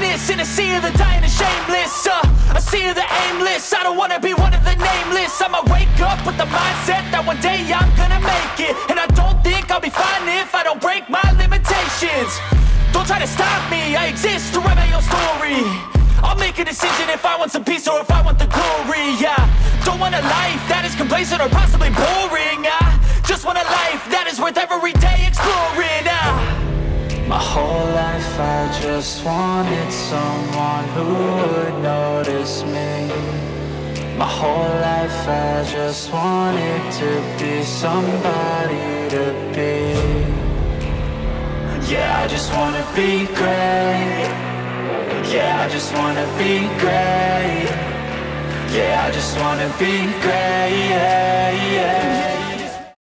nameless in a sea of the dying and shameless. A sea of the aimless. I don't wanna be one of the nameless. I'ma wake up with the mindset that one day I'm gonna make it. And I don't think I'll be fine if I don't break my limitations. Don't try to stop me, I exist to write my own story. I'll make a decision if I want some peace or if I want the glory. Yeah, don't want a life that is complacent or possibly boring. I just want a life that is worth every day exploring. My whole life I just wanted someone who would notice me. My whole life I just wanted to be somebody to be. Yeah, I just wanna be great. Yeah, I just wanna be great. Yeah, I just wanna be great.